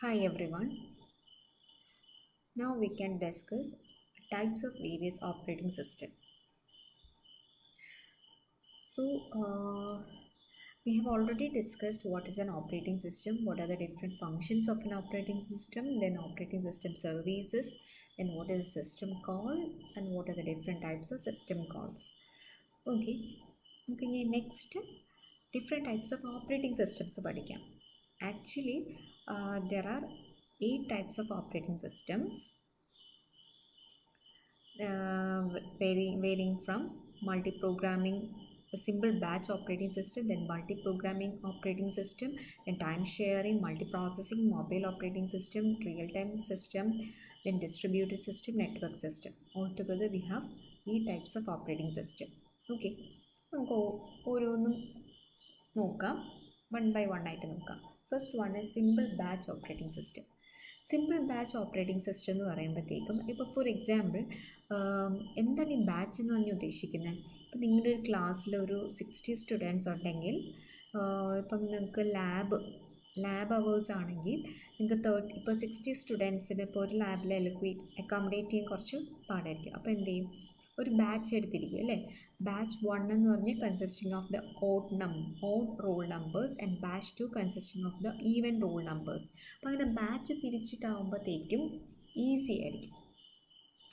Hi everyone. Now we can discuss types of various operating system. So we have already discussed what is an operating system, what are the different functions of an operating system, then operating system services, then what is a system call, and what are the different types of system calls. Okay. Okay. Next, different types of operating systems പഠിക്കാം. Actually, there are 8 types of operating systems. Varying from multi-programming, a simple batch operating system, then multi-programming operating system, then time sharing, multi-processing, mobile operating system, real-time system, then distributed system, network system. Altogether we have 8 types of operating system. Okay, നമുക്ക് ഓരോന്നും നോക്കാം, one by one ആയിട്ട് നോക്കാം. First one is simple batch operating system. Simple batch operating system എന്ന് പറയുമ്പോഴത്തേക്കും ഇപ്പോൾ for example എന്താണ് ഈ ബാച്ച് എന്ന് പറഞ്ഞ് ഉദ്ദേശിക്കുന്നത്? ഇപ്പം നിങ്ങളുടെ ഒരു ക്ലാസ്സിൽ ഒരു 60 സ്റ്റുഡൻസ് ഉണ്ടെങ്കിൽ ഇപ്പം നിങ്ങൾക്ക് ലാബ് അവേഴ്സ് ആണെങ്കിൽ നിങ്ങൾക്ക് ഇപ്പോൾ 60 സ്റ്റുഡൻസിന് ഇപ്പോൾ ഒരു ലാബിൽ അക്കോമഡേറ്റ് ചെയ്യാൻ കുറച്ച് പാടായിരിക്കും. അപ്പോൾ എന്ത് ചെയ്യും? ഒരു ബാച്ച് എടുത്തിരിക്കും അല്ലേ. ബാച്ച് 1 എന്ന് പറഞ്ഞാൽ consisting of the odd roll numbers and batch 2 consisting of the even roll numbers. അപ്പോൾ അങ്ങനെ ബാച്ച് തിരിച്ചിട്ടാകുമ്പോഴത്തേക്കും ഈസി ആയിരിക്കും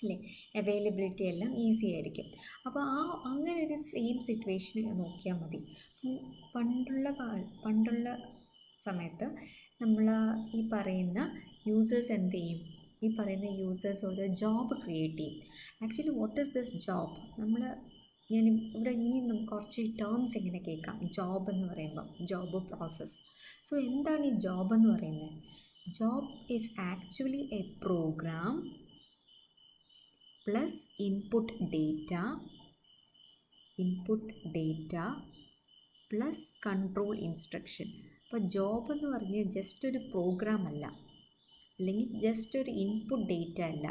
അല്ലേ, അവൈലബിലിറ്റി എല്ലാം ഈസി ആയിരിക്കും. അപ്പോൾ അങ്ങനെ ഒരു സെയിം സിറ്റുവേഷൻ നോക്കിയാൽ മതി. പണ്ടുള്ള സമയത്ത് നമ്മൾ ഈ പറയുന്ന യൂസേഴ്സ് എന്ത് ചെയ്യും? ഈ പറയുന്ന യൂസേഴ്സ് ഒരു ജോബ് ക്രിയേറ്റ് ചെയ്യും. Actually what is this job? ഞാൻ ഇവിടെ ഇനി കുറച്ച് ടേംസ് ഇങ്ങനെ കേൾക്കാം. ജോബ് എന്ന് പറയുമ്പം ജോബ് പ്രോസസ്സ്. സോ എന്താണ് ഈ ജോബ് എന്ന് പറയുന്നത്? Job is actually a program plus input data plus control instruction. അപ്പോൾ ജോബ് എന്ന് പറഞ്ഞാൽ ജസ്റ്റ് ഒരു പ്രോഗ്രാം അല്ല, അല്ലെങ്കിൽ ജസ്റ്റ് ഒരു ഇൻപുട്ട് ഡേറ്റ അല്ല.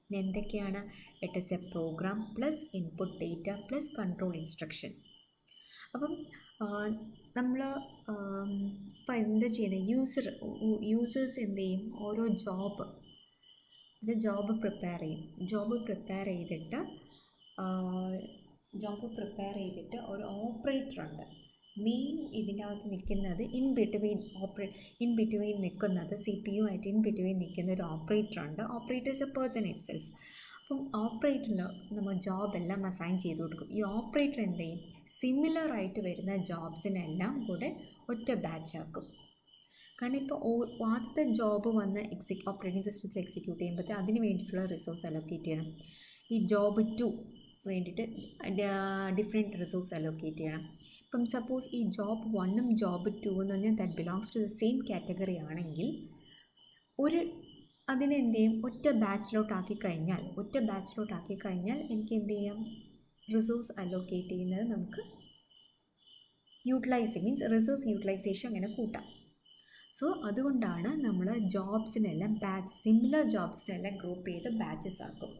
പിന്നെ എന്തൊക്കെയാണ്? It is a program plus input data plus control instruction. അപ്പം നമ്മൾ ഇപ്പം എന്താ ചെയ്യുന്നത്? യൂസേഴ്സ് എന്ത് ചെയ്യും? ഓരോ ജോബ് പ്രിപ്പയർ ചെയ്യും. ജോബ് പ്രിപ്പയർ ചെയ്തിട്ട് ഒരു ഓപ്പറേറ്റർ ഉണ്ട്. മെയിൻ ഇതിനകത്ത് നിൽക്കുന്നത് ഇൻ ബിറ്റ്വീൻ നിൽക്കുന്നത് CPU ആയിട്ട് ഇൻ ബിറ്റ്വീൻ നിൽക്കുന്ന ഒരു ഓപ്പറേറ്റർ ഉണ്ട്. Operator is a person itself. അപ്പം ഓപ്പറേറ്ററിന് നമ്മൾ ജോബെല്ലാം അസൈൻ ചെയ്ത് കൊടുക്കും. ഈ ഓപ്പറേറ്റർ എന്ത് ചെയ്യും? സിമിലർ ആയിട്ട് വരുന്ന ജോബ്സിനെല്ലാം കൂടെ ഒറ്റ ബാച്ചാക്കും. കാരണം ഇപ്പോൾ ആദ്യത്തെ ജോബ് വന്ന് ഓപ്പറേറ്റിംഗ് സിസ്റ്റത്തിൽ എക്സിക്യൂട്ട് ചെയ്യുമ്പോഴത്തെ അതിന് വേണ്ടിയിട്ടുള്ള റിസോഴ്സ് അലോക്കേറ്റ് ചെയ്യണം. ഈ ജോബ് 2 വേണ്ടിയിട്ട് ഡിഫറെൻറ്റ് റിസോഴ്സ് അലോക്കേറ്റ് ചെയ്യണം. ഇപ്പം സപ്പോസ് ഈ ജോബ് 1ഉം ജോബ് 2 എന്ന് പറഞ്ഞാൽ that belongs to the same category ആണെങ്കിൽ അതിനെ എന്ത് ചെയ്യും? ഒറ്റ ബാച്ചിലോട്ടാക്കി കഴിഞ്ഞാൽ എനിക്ക് എന്ത് ചെയ്യാം? റിസോഴ്സ് അലോക്കേറ്റ് ചെയ്യുന്നത് നമുക്ക് റിസോഴ്സ് യൂട്ടിലൈസേഷൻ അങ്ങനെ കൂട്ടാം. സോ അതുകൊണ്ടാണ് നമ്മൾ ജോബ്സിനെല്ലാം സിമിലർ ജോബ്സിനെല്ലാം ഗ്രൂപ്പ് ചെയ്ത് ബാച്ചസ് ആക്കും.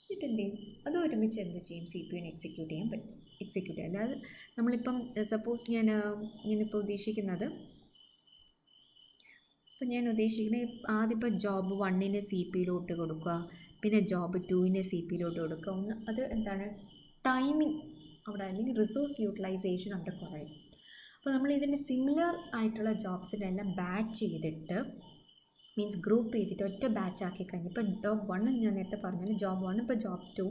എന്നിട്ട് എന്ത് ചെയ്യും? അത് ഒരുമിച്ച് എന്ത് ചെയ്യും? CPUവിന് എക്സിക്യൂട്ട് ചെയ്യാൻ പറ്റും. അല്ലാതെ നമ്മളിപ്പം സപ്പോസ് ഞാനിപ്പോൾ ഉദ്ദേശിക്കുന്നത് ആദ്യം ഇപ്പോൾ ജോബ് 1നെ CPUയിലോട്ട് കൊടുക്കുക, പിന്നെ ജോബ് 2നെ CPUയിലോട്ട് കൊടുക്കുക. അത് എന്താണ്? ടൈമിങ് അവിടെ, അല്ലെങ്കിൽ റിസോഴ്സ് യൂട്ടിലൈസേഷൻ അവിടെ കുറയും. അപ്പോൾ നമ്മൾ ഇതിൻ്റെ സിമിലർ ആയിട്ടുള്ള ജോബ്സിനെല്ലാം ബാച്ച് ചെയ്തിട്ട് ഗ്രൂപ്പ് ചെയ്തിട്ട് ഒറ്റ ബാച്ച് ആക്കി കഴിഞ്ഞ് ഇപ്പോൾ ജോബ് 1 ഞാൻ നേരത്തെ പറഞ്ഞാൽ ജോബ് 1 ഇപ്പോൾ ജോബ് 2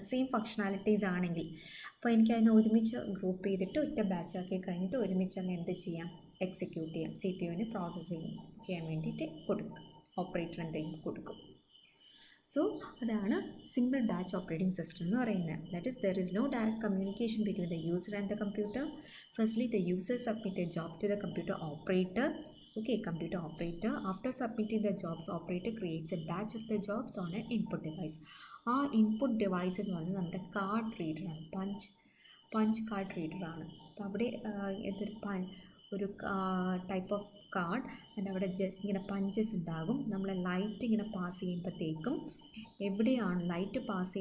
സെയിം ഫങ്ഷണാലിറ്റീസ് ആണെങ്കിൽ അപ്പോൾ എനിക്കതിനെ ഒരുമിച്ച് ഗ്രൂപ്പ് ചെയ്തിട്ട് ഒറ്റ ബാച്ച് ആക്കി കഴിഞ്ഞിട്ട് ഒരുമിച്ച് അങ്ങ് എന്ത് ചെയ്യാം? എക്സിക്യൂട്ട് ചെയ്യാം. CPUവിന് പ്രോസസ്സിങ് ചെയ്യാൻ വേണ്ടിയിട്ട് ഓപ്പറേറ്റർ എന്തെങ്കിലും കൊടുക്കും. സോ അതാണ് സിമ്പിൾ ബാച്ച് ഓപ്പറേറ്റിംഗ് സിസ്റ്റം എന്ന് പറയുന്നത്. That is there is no direct communication between the user and the computer. Firstly the user submit a job to the computer operator. Computer operator. After submitting the jobs, operator creates a batch of the jobs on an input device. ആ input device എന്ന് പറഞ്ഞാൽ നമ്മുടെ card റീഡറാണ്, punch card റീഡറാണ്. അപ്പോൾ അവിടെ ഒരു type of card അതിൻ്റെ അവിടെ just ഇങ്ങനെ പഞ്ചസ് ഉണ്ടാകും. നമ്മൾ ലൈറ്റ് ഇങ്ങനെ പാസ് ചെയ്യുമ്പോഴത്തേക്കും എവിടെയാണ് ലൈറ്റ് പാസ്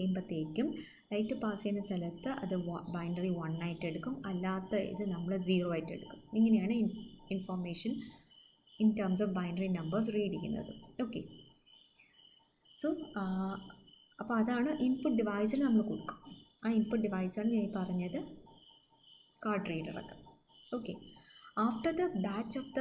ചെയ്യുന്ന സ്ഥലത്ത് അത് ബൈനറി 1 ആയിട്ട് എടുക്കും, അല്ലാത്ത ഇത് നമ്മൾ 0 ആയിട്ട് എടുക്കും. ഇങ്ങനെയാണ് information in terms of binary numbers read ചെയ്യുന്നത്. ഓക്കെ, സോ അപ്പോൾ അതാണ് ഇൻപുട്ട് ഡിവൈസിൽ നമ്മൾ കൊടുക്കും. ആ ഇൻപുട്ട് ഡിവൈസാണ് ഞാൻ പറഞ്ഞത്, കാർഡ് റീഡറൊക്കെ. Okay, after the batch of the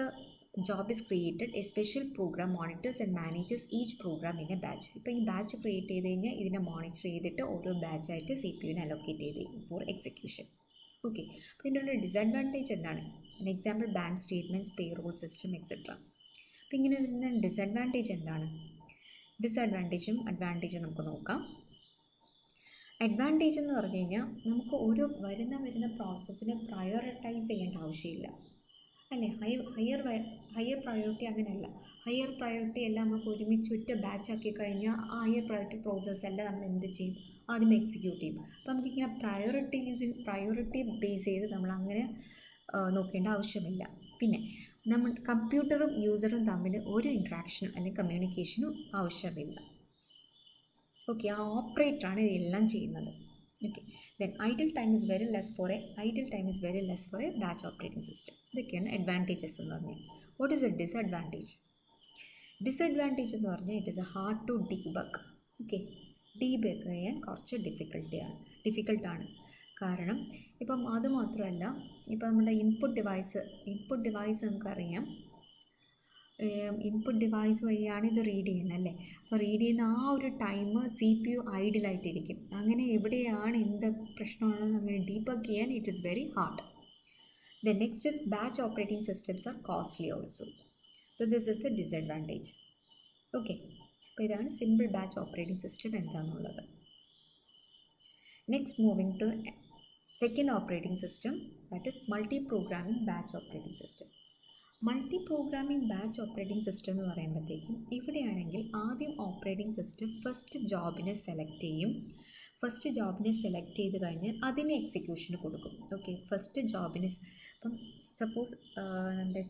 job is created, a special program monitors and manages each program in a batch. ഇപ്പോൾ ഈ ബാച്ച് ക്രിയേറ്റ് ചെയ്ത് കഴിഞ്ഞാൽ ഇതിനെ മോണിറ്റർ ചെയ്തിട്ട് ഓരോ ബാച്ചായിട്ട് CPU അലോക്കേറ്റ് ചെയ്ത് ഫോർ എക്സിക്യൂഷൻ. ഓക്കെ, അപ്പോൾ ഇതിൻ്റെ ഒരു ഡിസഡ്വാൻറ്റേജ് എന്താണ്? an example bank statements, payroll system etcetera. അപ്പോൾ ഇങ്ങനെ വരുന്ന ഡിസഡ്വാൻറ്റേജ് എന്താണ്? ഡിസഡ്വാൻറ്റേജും അഡ്വാൻറ്റേജും നമുക്ക് നോക്കാം. അഡ്വാൻറ്റേജ് എന്ന് പറഞ്ഞു കഴിഞ്ഞാൽ നമുക്ക് ഓരോ വരുന്ന പ്രോസസ്സിനെ പ്രയോറിറ്റൈസ് ചെയ്യേണ്ട ആവശ്യമില്ല, അല്ലേ? ഹയർ പ്രയോറിറ്റി അങ്ങനെയല്ല. ഹയർ പ്രയോറിറ്റി എല്ലാം നമുക്ക് ഒരുമിച്ച് ഒറ്റ ബാച്ചാക്കി കഴിഞ്ഞാൽ ആ ഹയർ പ്രയോറിറ്റി പ്രോസസ്സ് എല്ലാം നമ്മൾ എന്ത് ചെയ്യും? ആദ്യം എക്സിക്യൂട്ട് ചെയ്യും. അപ്പോൾ നമുക്കിങ്ങനെ പ്രയോറിറ്റി ബേസ് ചെയ്ത് നമ്മളങ്ങനെ നോക്കേണ്ട ആവശ്യമില്ല. പിന്നെ നമ്മൾ കമ്പ്യൂട്ടറും യൂസറും തമ്മിൽ ഒരു ഇൻട്രാക്ഷനും അല്ലെങ്കിൽ കമ്മ്യൂണിക്കേഷനും ആവശ്യമില്ല. ഓക്കെ, ആ ഓപ്പറേറ്ററാണ് ഇതെല്ലാം ചെയ്യുന്നത്. Okay, then idle time is very less for a batch operating system. ഇതൊക്കെയാണ് അഡ്വാൻറ്റേജസ് എന്ന് പറഞ്ഞാൽ. What is a disadvantage? Disadvantage എന്ന് പറഞ്ഞാൽ it is a hard to debug. Okay, debug ചെയ്യാൻ കുറച്ച് ഡിഫിക്കൽട്ടാണ്. കാരണം ഇപ്പം അതുമാത്രമല്ല, ഇപ്പം നമ്മുടെ ഇൻപുട്ട് ഡിവൈസ് നമുക്കറിയാം, ഇൻപുട്ട് ഡിവൈസ് വഴിയാണ് ഇത് റീഡ് ചെയ്യുന്നത്, അല്ലേ? അപ്പോൾ റീഡ് ചെയ്യുന്ന ആ ഒരു ടൈം CPU ഐഡിലായിട്ടിരിക്കും. അങ്ങനെ എവിടെയാണ് എന്ത് പ്രശ്നമാണെന്ന് അങ്ങനെ ഡീബഗ് ചെയ്യാൻ it is very hard. Then next is batch operating systems are costly also. So this is a disadvantage. Okay, അപ്പോൾ ഇതാണ് സിമ്പിൾ ബാച്ച് ഓപ്പറേറ്റിംഗ് സിസ്റ്റം എന്താണെന്നുള്ളത്. Next moving to second operating system, that is multi programming batch operating system. Multi programming batch operating system എന്ന് പറയുമ്പോഴത്തേക്കും ഇവിടെയാണെങ്കിൽ ആദ്യം operating system first ജോബിനെ select ചെയ്യും. First ജോബിനെ സെലക്ട് ചെയ്ത് കഴിഞ്ഞാൽ അതിന് എക്സിക്യൂഷന് കൊടുക്കും. ഓക്കെ, ഫസ്റ്റ് ജോബിന് ഇപ്പം സപ്പോസ് നമ്മുടെ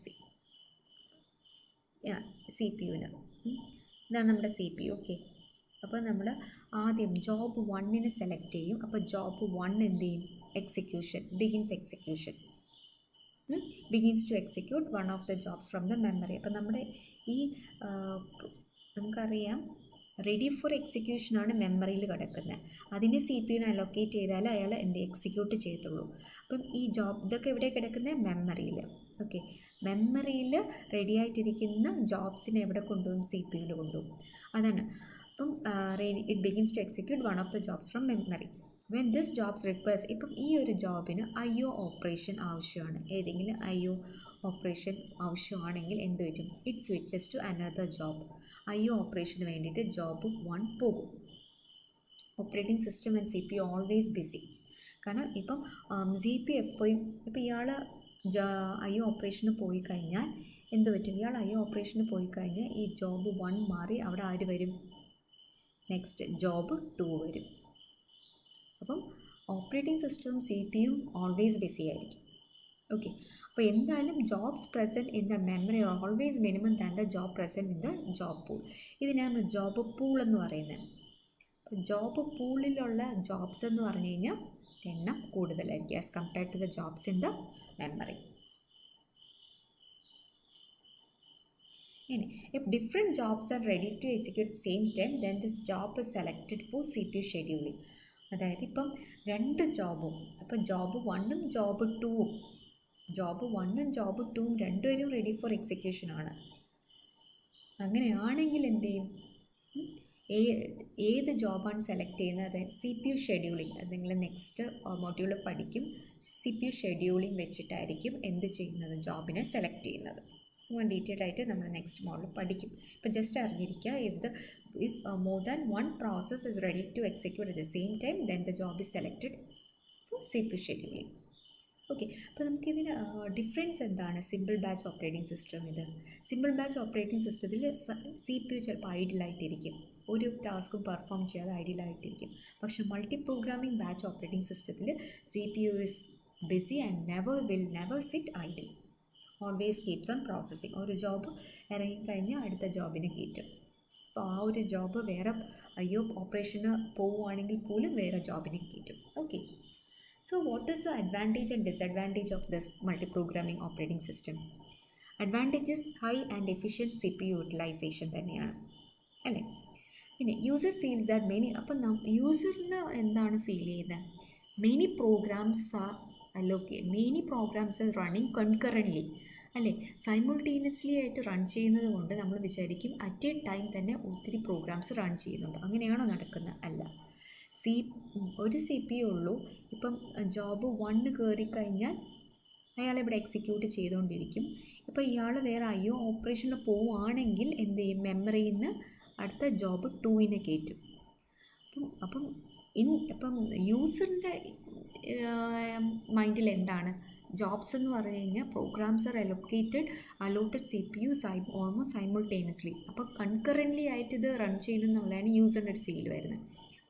CPU-ന് ഇതാണ് നമ്മുടെ CPU. ഓക്കെ, അപ്പോൾ നമ്മൾ ആദ്യം ജോബ് 1നെ സെലക്ട് ചെയ്യും. അപ്പോൾ ജോബ് 1 എന്ത് ചെയ്യും? begins to execute one of the jobs from the memory. അപ്പോൾ നമ്മുടെ ഈ നമുക്കറിയാം റെഡി ഫോർ എക്സിക്യൂഷനാണ് മെമ്മറിയിൽ കിടക്കുന്നത്. അതിനെ CPU-ന് അലോക്കേറ്റ് ചെയ്താൽ അയാൾ എന്ത് എക്സിക്യൂട്ട് ചെയ്യത്തുള്ളൂ. അപ്പം ഈ ഇതൊക്കെ എവിടെ കിടക്കുന്നത്? മെമ്മറിയിൽ. ഓക്കെ, മെമ്മറിയിൽ റെഡി ആയിട്ടിരിക്കുന്ന ജോബ്സിനെ എവിടെ കൊണ്ടുപോകും? CPU-ൽ കൊണ്ടുപോകും. അതാണ്. അപ്പം it begins to execute one of the jobs from memory. when this jobs requires, ഇപ്പം ഈ ഒരു ജോബിന് IO ഓപ്പറേഷൻ ആവശ്യമാണ്, ഏതെങ്കിലും IO ഓപ്പറേഷൻ ആവശ്യമാണെങ്കിൽ എന്ത് പറ്റും? It switches to another job. IO ഓപ്പറേഷന് വേണ്ടിയിട്ട് ജോബ് 1 പോകും. Operating system and CPU always busy. കാരണം ഇപ്പം CPU എപ്പോഴും ഇപ്പം ഇയാൾ IO ഓപ്പറേഷന് പോയി കഴിഞ്ഞാൽ എന്ത് പറ്റും? ഇയാൾ IO ഓപ്പറേഷന് പോയി കഴിഞ്ഞാൽ ഈ ജോബ് 1 മാറി അവിടെ ആര് വരും? നെക്സ്റ്റ് ജോബ് 2 വരും. അപ്പം ഓപ്പറേറ്റിംഗ് സിസ്റ്റവും CPU-യും ഓൾവേസ് ബിസി ആയിരിക്കും. ഓക്കെ, അപ്പോൾ എന്തായാലും jobs present in the memory always minimum than the job present in the job pool. ഇതിനാണ് നമ്മൾ ജോബ് പൂൾ എന്ന് പറയുന്നത്. അപ്പോൾ ജോബ് പൂളിലുള്ള ജോബ്സ് എന്ന് പറഞ്ഞു കഴിഞ്ഞാൽ എണ്ണം കൂടുതലായിരിക്കും as compared to the jobs in the memory. If different jobs are ready to execute at the same time, then this job is selected for CPU scheduling. അതായത് ഇപ്പം 2 ജോബും, അപ്പം ജോബ് 1ഉം ജോബ് 2ഉം രണ്ടുപേരും ready for എക്സിക്യൂഷനാണ്. അങ്ങനെയാണെങ്കിൽ എന്ത് ചെയ്യും? ഏത് ജോബാണ് select ചെയ്യുന്നത്? CPU scheduling. അത് നിങ്ങൾ നെക്സ്റ്റ് മൊഡ്യൂളിൽ പഠിക്കും. CPU ഷെഡ്യൂളിംഗ് വെച്ചിട്ടായിരിക്കും എന്ത് ചെയ്യുന്നത്? ജോബിനെ സെലക്ട് ചെയ്യുന്നത്. ഡീറ്റെയിൽ ആയിട്ട് നമ്മൾ നെക്സ്റ്റ് മോഡൽ പഠിക്കും. ഇപ്പോൾ ജസ്റ്റ് അറിഞ്ഞിരിക്കുക, if more than one process is ready to execute at the same time, then the job is selected for CPU scheduling. Okay, അപ്പോൾ നമുക്കിതിന് ഡിഫറൻസ് എന്താണ്? Simple batch operating system. Simple batch operating സിസ്റ്റത്തിൽ CPU ചിലപ്പോൾ ഐഡിയലായിട്ടിരിക്കും, ഒരു ടാസ്കും perform ചെയ്യാതെ ഐഡിയലായിട്ടിരിക്കും. പക്ഷേ multi programming batch operating സിസ്റ്റത്തിൽ CPU is busy and will never sit idle. Always keeps on processing. ഒരു ജോബ് ഇറങ്ങിക്കഴിഞ്ഞാൽ അടുത്ത ജോബിനെ കയറ്റും. അപ്പോൾ ആ ഒരു ജോബ് വേറെ IO ഓപ്പറേഷന് പോവുകയാണെങ്കിൽ പോലും വേറെ ജോബിനെ കയറ്റും. Okay, so what is the advantage and disadvantage of this multi programming operating system? Advantages high and efficient C P U utilization തന്നെയാണ് അല്ലേ. പിന്നെ യൂസർ ഫീൽസ് ദാറ്റ് മെനി, അപ്പം യൂസറിന് എന്താണ് ഫീൽ ചെയ്യുന്നത്, many programs are many programs are running കൺകറൻ്റ്ലി അല്ലേ, simultaneously ആയിട്ട് run ചെയ്യുന്നത് കൊണ്ട് നമ്മൾ വിചാരിക്കും അറ്റ് എ ടൈം തന്നെ ഒത്തിരി പ്രോഗ്രാംസ് റൺ ചെയ്യുന്നുണ്ട്. അങ്ങനെയാണോ നടക്കുന്നത്? അല്ല. ഒരു സി പി യു ഉള്ളൂ. ഇപ്പം ജോബ് 1 കയറിക്കഴിഞ്ഞാൽ അയാളിവിടെ എക്സിക്യൂട്ട് ചെയ്തുകൊണ്ടിരിക്കും. ഇപ്പോൾ ഇയാൾ വേറെ IO ഓപ്പറേഷനിൽ പോവുകയാണെങ്കിൽ എന്ത് ചെയ്യും, മെമ്മറിയിൽ നിന്ന് അടുത്ത ജോബ് 2 കയറ്റും. അപ്പം ഇപ്പം യൂസറിൻ്റെ മൈൻഡിൽ എന്താണ്, ജോബ്സ് എന്ന് പറഞ്ഞു കഴിഞ്ഞാൽ programs are allotted C P U almost simultaneously, അപ്പോൾ കൺകറൻ്റ്ലി ആയിട്ട് ഇത് റൺ ചെയ്യണമെന്നുള്ളതാണ് യൂസറിൻ്റെ ഒരു ഫീൽ വരുന്നത്.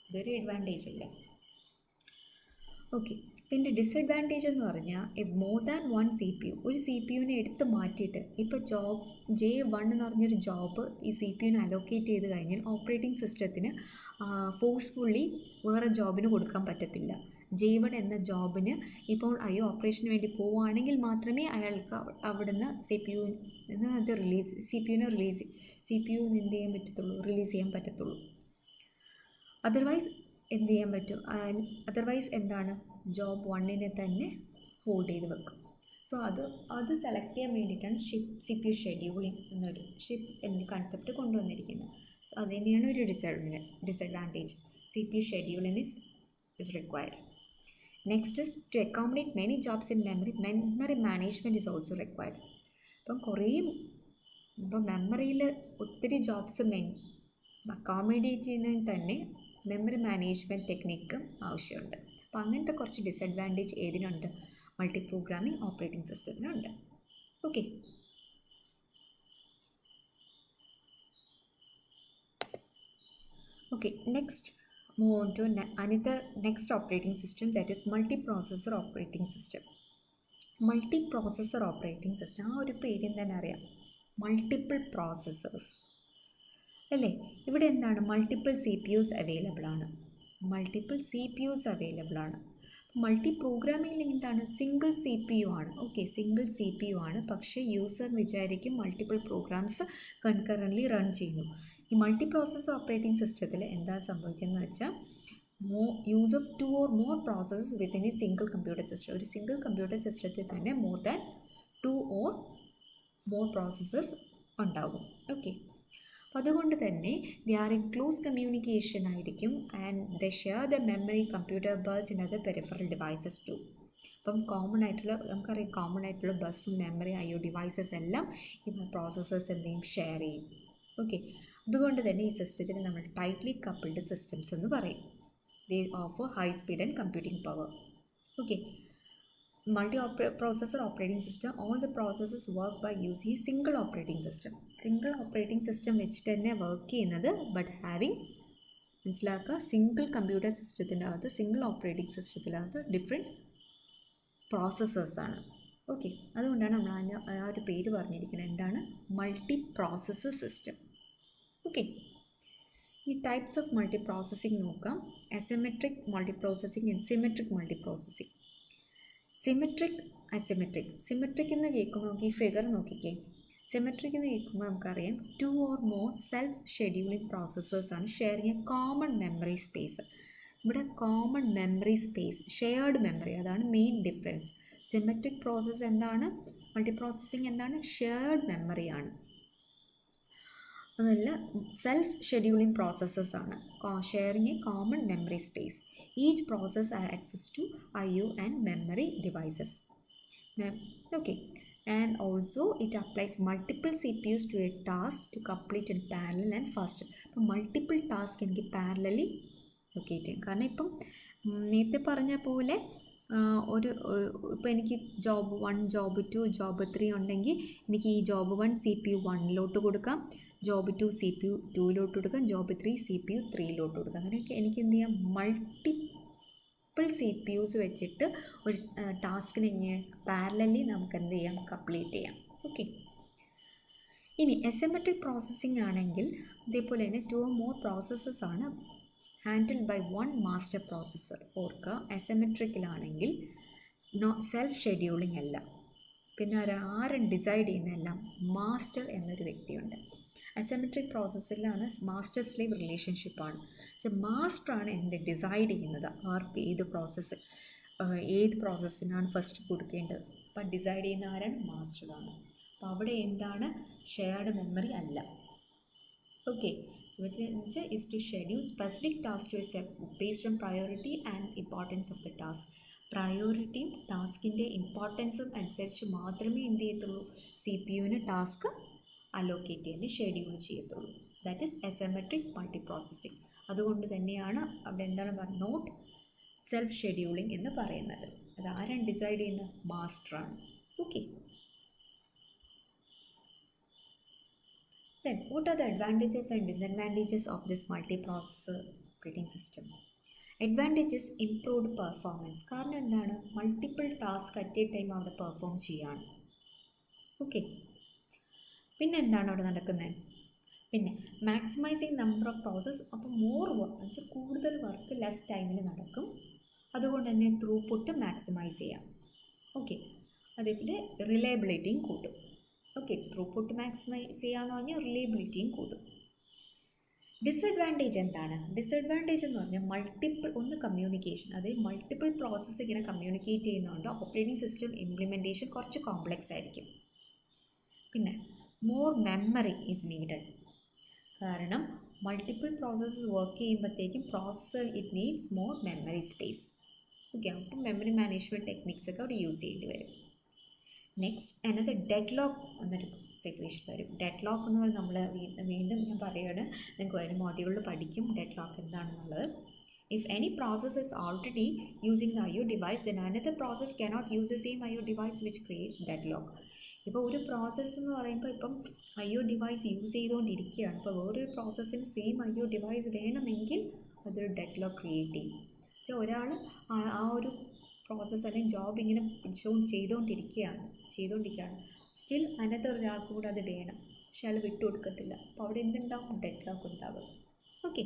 അതൊരു അഡ്വാൻറ്റേജ് അല്ലേ. ഓക്കെ, പിന്നെ ഡിസഡ്വാൻറ്റേജ് എന്ന് പറഞ്ഞാൽ more than 1 C P U, ഒരു സി പി യുവിനെ എടുത്ത് മാറ്റിയിട്ട് ഇപ്പോൾ ജോബ് J1 എന്ന് പറഞ്ഞൊരു ജോബ് ഈ സി പി യുവിനെ അലോക്കേറ്റ് ചെയ്ത് കഴിഞ്ഞാൽ ഓപ്പറേറ്റിംഗ് സിസ്റ്റത്തിന് ഫോഴ്സ്ഫുള്ളി വേറെ ജോബിന് കൊടുക്കാൻ പറ്റത്തില്ല. J1 എന്ന ജോബിന് ഇപ്പോൾ IO ഓപ്പറേഷന് വേണ്ടി പോവുകയാണെങ്കിൽ മാത്രമേ അയാൾക്ക് അവിടുന്ന് സി പി യുവിന് അത് സി പി യുവിന് എന്ത് ചെയ്യാൻ പറ്റത്തുള്ളൂ, റിലീസ് ചെയ്യാൻ പറ്റത്തുള്ളൂ. അതർവൈസ് എന്ത് ചെയ്യാൻ പറ്റും, അതർവൈസ് എന്താണ്, ജോബ് 1 തന്നെ ഹോൾഡ് ചെയ്ത് വെക്കും. സോ അത് സെലക്ട് ചെയ്യാൻ വേണ്ടിയിട്ടാണ് സി പി യു ഷെഡ്യൂളിംഗ് എന്നൊരു എന്ന കൺസെപ്റ്റ് കൊണ്ടുവന്നിരിക്കുന്നത്. സോ അത് തന്നെയാണ് ഒരു disadvantage. C P U scheduling is required. Next is to accommodate many jobs in memory management is also required. ഇപ്പം മെമ്മറിയിൽ ഒത്തിരി ജോബ്സ് അക്കോമഡേറ്റ് ചെയ്യുന്നതിന് തന്നെ മെമ്മറി മാനേജ്മെൻറ്റ് ടെക്നിക്ക് ആവശ്യമുണ്ട്. അപ്പോൾ അങ്ങനത്തെ കുറച്ച് ഡിസഡ്വാൻറ്റേജ് ഏതിനുണ്ട്, മൾട്ടി പ്രോഗ്രാമിംഗ് ഓപ്പറേറ്റിംഗ് സിസ്റ്റത്തിനുണ്ട്. Okay, next move on to next operating system, that is multi processor operating system. Multi processor operating system, ആ ഒരു പേരിൽ തന്നെ അറിയാം, മൾട്ടിപ്പിൾ പ്രോസസ്സേഴ്സ് അല്ലേ. ഇവിടെ എന്താണ്, multiple C P use available ആണ്. മൾട്ടി പ്രോഗ്രാമിംഗിൽ എന്താണ്, സിംഗിൾ സി പി യു ആണ്. സിംഗിൾ സി പി യു ആണ്, പക്ഷേ യൂസർ വിചാരിക്കും മൾട്ടിപ്പിൾ പ്രോഗ്രാംസ് കൺകറൻ്റ്ലി റൺ ചെയ്യുന്നു. ഈ മൾട്ടി പ്രോസസ്സർ ഓപ്പറേറ്റിംഗ് സിസ്റ്റത്തിൽ എന്താ സംഭവിക്കുന്നത് വെച്ചാൽ, use of 2 or more processes within a single computer system. ഒരു സിംഗിൾ കമ്പ്യൂട്ടർ സിസ്റ്റത്തിൽ തന്നെ more than 2 or more processes ഉണ്ടാകും. അതുകൊണ്ട് തന്നെ they are in close communication ആയിരിക്കും, and they share the memory, computer bus in other peripheral devices to. അപ്പം നമുക്കറിയാം common ആയിട്ടുള്ള ബസ്സും മെമ്മറി IO ഡിവൈസസ് എല്ലാം ഈ പ്രോസസ്സേഴ്സ് എന്തെയും ഷെയർ ചെയ്യും. അതുകൊണ്ട് തന്നെ ഈ സിസ്റ്റത്തിന് നമ്മൾ ടൈറ്റ്ലി കപ്പിൾഡ് സിസ്റ്റംസ് എന്ന് പറയും. ദേ offer high speed and computing power. Multi-processor operating system, all the processes work by using a single operating system. Single operating system വെച്ചിട്ട് തന്നെ വർക്ക് ചെയ്യുന്നത്, ബട്ട് ഹാവിങ് മനസ്സിലാക്കുക, സിംഗിൾ കമ്പ്യൂട്ടർ സിസ്റ്റത്തിനകത്ത്, സിംഗിൾ ഓപ്പറേറ്റിംഗ് സിസ്റ്റത്തിനകത്ത് different പ്രോസസ്സേഴ്സാണ്. അതുകൊണ്ടാണ് നമ്മൾ ആ ഒരു പേര് പറഞ്ഞിരിക്കുന്നത്, എന്താണ്, മൾട്ടി പ്രോസസ്സർ സിസ്റ്റം. ഈ ടൈപ്സ് ഓഫ് മൾട്ടി പ്രോസസ്സിംഗ് നോക്കാം. Asymmetric multi processing and symmetric multi processing. Symmetric എന്ന് കേൾക്കുമ്പോൾ നമുക്ക് ഈ ഫിഗർ നോക്കിക്കേ. സിമെട്രിക് എന്ന് കേൾക്കുമ്പോൾ നമുക്കറിയാം 2 or more സെൽഫ് ഷെഡ്യൂളിംഗ് പ്രോസസ്സേഴ്സാണ് sharing a common memory space. ഇവിടെ common memory space, shared memory, അതാണ് മെയിൻ ഡിഫറൻസ്. സിമെട്രിക് പ്രോസസ്സ് എന്താണ്, മൾട്ടി പ്രോസസ്സിംഗ് എന്താണ്, ഷെയർഡ് മെമ്മറിയാണ്. അതല്ല, സെൽഫ് ഷെഡ്യൂളിംഗ് പ്രോസസ്സസ് ആണ്, sharing a common memory space. Each process are access to IO and memory devices. And also it applies multiple CPUs to a task to complete in parallel and fast. ഇപ്പം multiple task എനിക്ക് parallelly locate ചെയ്യും. കാരണം ഇപ്പം നേരത്തെ പറഞ്ഞ പോലെ ഇപ്പോൾ എനിക്ക് ജോബ് 1, ജോബ് 2, ജോബ് 3 ഉണ്ടെങ്കിൽ എനിക്ക് ഈ ജോബ് 1 CPU 1 കൊടുക്കാം, ജോബ് 2 CPU 2 കൊടുക്കാം, ജോബ് 3 CPU 3 കൊടുക്കാം. അങ്ങനെയൊക്കെ എനിക്ക് എന്ത് ചെയ്യാം, മൾട്ടിപ്പിൾ CPUs വെച്ചിട്ട് ഒരു ടാസ്കിനെ ഇങ്ങനെ പാരലലി നമുക്ക് എന്ത് ചെയ്യാം, കംപ്ലീറ്റ് ചെയ്യാം. ഇനി അസിമെട്രിക് പ്രോസസ്സിംഗ് ആണെങ്കിൽ ഇതേപോലെ തന്നെ 2 or more പ്രോസസ്സസ് ആണ് ഹാൻഡിൽഡ് ബൈ 1 മാസ്റ്റർ പ്രോസസ്സർ. ഓർക്കുക, അസിമെട്രിക്കിലാണെങ്കിൽ സെൽഫ് ഷെഡ്യൂളിംഗ് അല്ല, പിന്നെ ആരും ഡിസൈഡ് ചെയ്യുന്നതെല്ലാം മാസ്റ്റർ എന്നൊരു വ്യക്തിയുണ്ട്. അസിമെട്രിക് പ്രോസസ്സിലാണ് മാസ്റ്റർ സ്ലേവ് റിലേഷൻഷിപ്പാണ്. പക്ഷെ മാസ്റ്ററാണ് എന്ത് ഡിസൈഡ് ചെയ്യുന്നത്, ആർക്ക് ഏത് പ്രോസസ്സിനാണ് ഫസ്റ്റ് കൊടുക്കേണ്ടത്. അപ്പം ഡിസൈഡ് ചെയ്യുന്ന ആരാണ്? മാസ്റ്ററാണ്. അപ്പോൾ അവിടെ എന്താണ്? ഷെയർഡ് മെമ്മറി അല്ല. Okay, so it is to schedule specific tasks to a set based on priority and importance of the task. പ്രയോറിറ്റിയും ടാസ്കിൻ്റെ ഇമ്പോർട്ടൻസും അനുസരിച്ച് മാത്രമേ എന്ത് ചെയ്യത്തുള്ളൂ, CPU-ന് ടാസ്ക് അലോക്കേറ്റ് ചെയ്യാൻ ഷെഡ്യൂൾ ചെയ്യത്തുള്ളൂ. That is asymmetric multi processing. അതുകൊണ്ട് തന്നെയാണ് അവിടെ എന്താണ് പറയുക, നോട്ട് സെൽഫ് ഷെഡ്യൂളിംഗ് എന്ന് പറയുന്നത്. അത് ആരാണ് ഡിസൈഡ് ചെയ്യുന്നത്? മാസ്റ്ററാണ്. Okay. Then, what are the advantages and disadvantages of this multiprocessor operating system? Advantages: improved performance. കാരണം എന്താണ്? Multiple task at A time അവിടെ പെർഫോം ചെയ്യാണ്. ഓക്കെ. പിന്നെ എന്താണ് അവിടെ നടക്കുന്നത്? പിന്നെ മാക്സിമൈസിങ് നമ്പർ ഓഫ് പ്രോസസ്. അപ്പോൾ മോർ വർക്ക് എന്ന് വെച്ചാൽ കൂടുതൽ വർക്ക് ലെസ് ടൈമിൽ നടക്കും. അതുകൊണ്ട് തന്നെ ത്രൂപുട്ട് മാക്സിമൈസ് ചെയ്യാം. ഓക്കെ. അതേപോലെ റിലയബിലിറ്റിയും കൂട്ടും. ഓക്കെ, ത്രൂപുട്ട് മാക്സിമൈസ് ചെയ്യാന്ന് പറഞ്ഞാൽ റിലയബിലിറ്റിയും കൂടും. ഡിസഡ്വാൻറ്റേജ് എന്താണ്? ഡിസഡ്വാൻറ്റേജ് എന്ന് പറഞ്ഞാൽ കമ്മ്യൂണിക്കേഷൻ, അതായത് മൾട്ടിപ്പിൾ പ്രോസസ്സ് ഇങ്ങനെ കമ്മ്യൂണിക്കേറ്റ് ചെയ്യുന്നതുകൊണ്ട് ഓപ്പറേറ്റിംഗ് സിസ്റ്റം ഇംപ്ലിമെൻറ്റേഷൻ കുറച്ച് കോംപ്ലെക്സ് ആയിരിക്കും. പിന്നെ മോർ മെമ്മറി ഈസ് നീഡഡ്. കാരണം മൾട്ടിപ്പിൾ പ്രോസസ്സസ് വർക്ക് ചെയ്യുമ്പോഴത്തേക്കും processor it needs more memory space. Okay, അപ്പം മെമ്മറി മാനേജ്മെൻറ്റ് ടെക്നിക്സ് ഒക്കെ അവിടെ യൂസ് ചെയ്യേണ്ടി വരും. നെക്സ്റ്റ് അനദർ ഡെഡ് ലോക്ക് എന്നൊരു സിറ്റുവേഷൻ വരും. ഡെഡ് ലോക്ക് എന്ന് പറഞ്ഞാൽ നമ്മൾ വീണ്ടും ഞാൻ പറയുകയാണ്, നിങ്ങൾക്ക് ഒരു മോഡ്യൂളിൽ പഠിക്കും ഡെഡ് ലോക്ക് എന്താണെന്നുള്ളത്. If any process is already using the IO device, then another process cannot use the same IO device which creates dead lock. ഇപ്പോൾ ഒരു പ്രോസസ്സ് എന്ന് പറയുമ്പോൾ ഇപ്പം IO ഡിവൈസ് യൂസ് ചെയ്തുകൊണ്ടിരിക്കുകയാണ്. ഇപ്പോൾ വേറൊരു പ്രോസസ്സിന് സെയിം IO ഡിവൈസ് വേണമെങ്കിൽ അതൊരു ഡെഡ് ലോക്ക് ക്രിയേറ്റ് ചെയ്യും. വെച്ചാൽ ഒരാൾ ആ ഒരു പ്രോസസ്സ് അല്ലെങ്കിൽ ജോബ് ഇങ്ങനെ ചെയ്തുകൊണ്ടിരിക്കുകയാണ്. സ്റ്റിൽ അനദർ ഒരാൾക്ക് കൂടെ അത് വേണം, പക്ഷെ അയാൾ വിട്ടുകൊടുക്കത്തില്ല. അപ്പോൾ അവിടെ എന്തുണ്ടാവും? ഡെഡ് ലോക്ക് ഉണ്ടാകും. ഓക്കെ,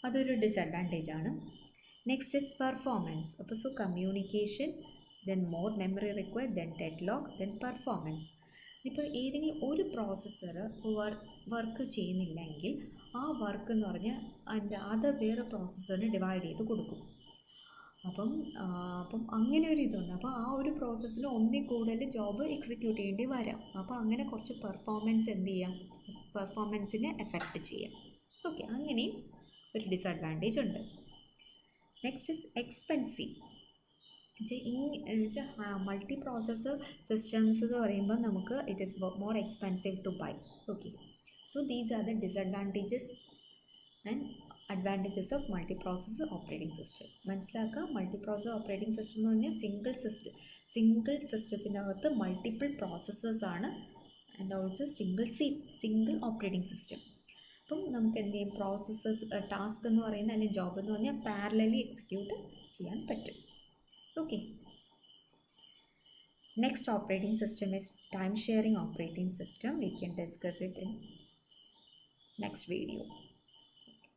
അതൊരു ഡിസഡ്വാൻറ്റേജ് ആണ്. Next is performance. അപ്പോൾ communication, then more memory required, then dead lock, then performance. ഇപ്പോൾ ഏതെങ്കിലും ഒരു പ്രോസസ്സർ വർക്ക് ചെയ്യുന്നില്ലെങ്കിൽ ആ വർക്ക് എന്ന് പറഞ്ഞാൽ അതിൻ്റെ വേറെ പ്രോസസ്സറിന് ഡിവൈഡ് ചെയ്ത് കൊടുക്കും. അപ്പം അങ്ങനെ ഒരു ഇതുണ്ട്. അപ്പോൾ ആ ഒരു പ്രോസസ്സിൽ ഒന്നിൽ കൂടുതൽ ജോബ് എക്സിക്യൂട്ട് ചെയ്യേണ്ടി വരാം. അപ്പോൾ അങ്ങനെ കുറച്ച് പെർഫോമൻസിനെ എഫക്റ്റ് ചെയ്യാം. ഓക്കെ, അങ്ങനെയും ഒരു ഡിസഡ്വാൻറ്റേജ് ഉണ്ട്. Next is expensive. Multi processor systems എന്ന് പറയുമ്പോൾ നമുക്ക് it is more expensive to buy. Okay, so these are the disadvantages and advantages of multi processor operating system. മനസ്സിലാക്കുക, മൾട്ടി പ്രോസസ്സർ ഓപ്പറേറ്റിംഗ് സിസ്റ്റം എന്ന് പറഞ്ഞാൽ single സിസ്റ്റത്തിനകത്ത് multiple processors ആണ്, and also single operating system. അപ്പം നമുക്ക് എന്ത് ചെയ്യും, task എന്ന് പറയുന്നത് അല്ലെങ്കിൽ ജോബ് എന്ന് പറഞ്ഞാൽ പാരലലി എക്സിക്യൂട്ട് ചെയ്യാൻ പറ്റും. Okay, next operating system is time sharing operating system. We can discuss it in next video.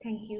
Thank you.